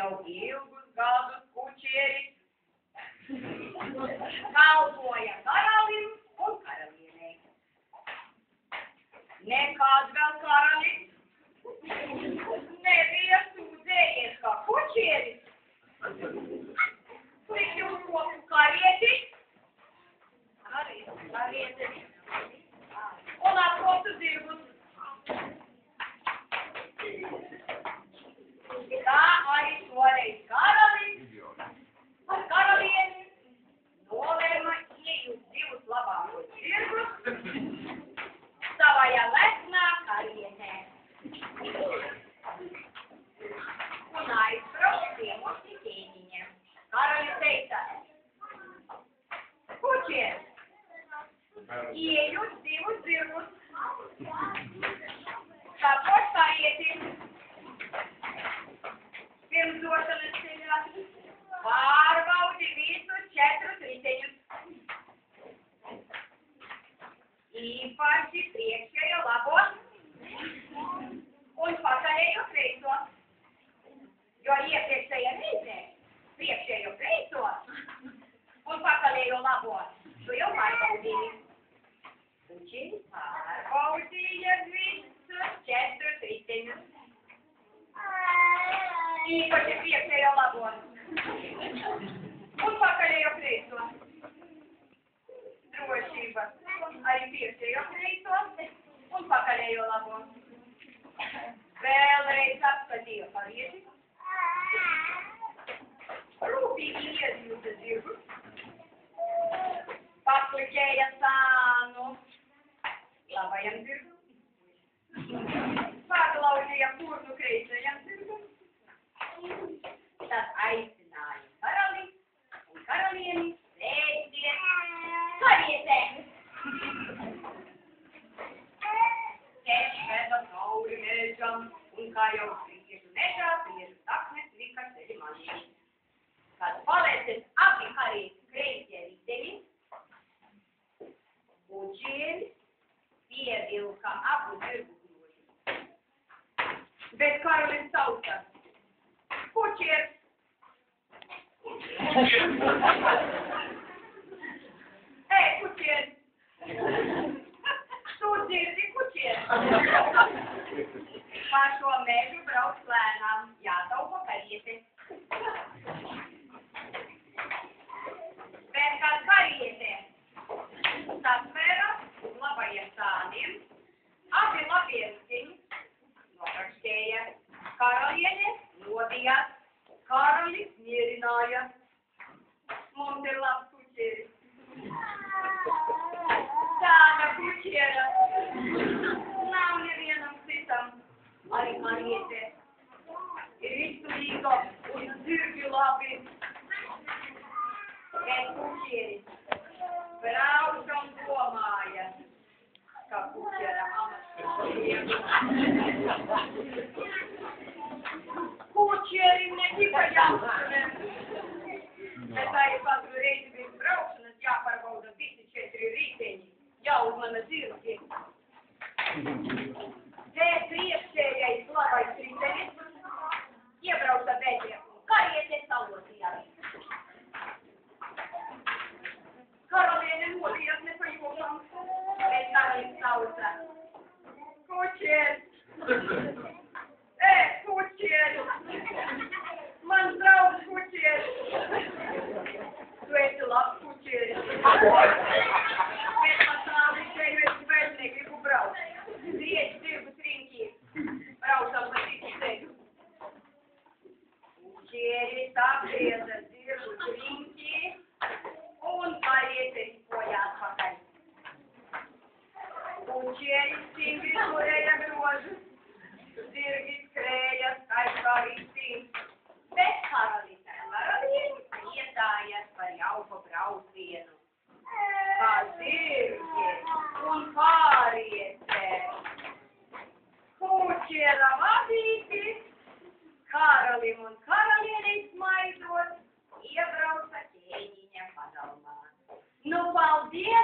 jau ilgus gadus kučieris kalpoja karalim un karalienei. Nekāds vēl karalis nebija sūdzējies kā kučieris. Likt uz roku karieti, un atkotu zirgus. Tā arī toreiz karalis ar karalieni nolēma iejūt divus labākos zirgus savajā lesnā karietē. Un aizbrauc ciemos pie ķēniņa. Karalis teica: kučieri, iejūt divus zirgus, tāpēc karieti. Pirms došanas ceļā pārbaudi visus 4 riteņus. Īpaši priekšējo labo un pakaļējo kreiso, jo iepriekšējā reizē priekšējo kreiso un pakaļējo labo tu jau pārbaudīji. Kučieris pārbaudīja visus 4 riteņus. Īpaši priekšējo labo un pakaļējo kreiso. Drošība arī priekšējo kreiso un pakaļējo labo. Vēlreiz apskatīja karieti, rūpīgi iezjūta zirgus, pakliķēja sānu labajam zirgum, paglaužīja purnu kreisajam zirgum, tad aicināja karali un karalieni sēsties karietē. Ceļš veda cauri mežam, un kā jau brīžu mežā priežu taknes lika ceļi manī. Kad palēcies abi kreisie riteņi, kučieris pievilka abu zirgu grožus. Bet karalis sauca: kučieris! Ei, kučieris! Tu dzirdi, kučieris! Pa šo mežu brauc lēnām, jātaupa kariete. Bet kad kariete sasvēra uz labajiem sāniem, abi labie riteņi norakstēja. Karaliene nodījās, karalis mierināja. Mums ir labs kučieris. Tāda kučiera nav nevienam citam, arī kariete ir izturīga un zirgi labi. Bet kučieris brauc un domāja, ka kučiera amats. Kučierim ne tikai jāuzsver, bet arī katru reizi pirms braukšanas jāpārbauda visi 4 riteņi, jāuzmana zirgi. Te priekšējais labais ritenis iebrauca bedrē un kariete salotījās. Karaliene nodījās nepajūšam, bet karalis sauca: kučieris! Kučieris! Mans draugs kučieris! Tu esi labs kučieris! Bet pasauli ceļu es vairs negribu braukt. Griež zirgus riņķī, braucam pa citu ceļu. Kučieris apgrieza zirgus riņķī un kariete ripoja atpakaļ. Kučieris stingri turēja grožus, zirgi skrēja skaļi kā rītīgi, bet karalis ar karalieni iestājas par jauku braucienu. Kā zirgi un kariete. Kučiera vadīti, karalim un karalienei smaidot, iebrauca ķēniņa pagalmā. Nu, paldies!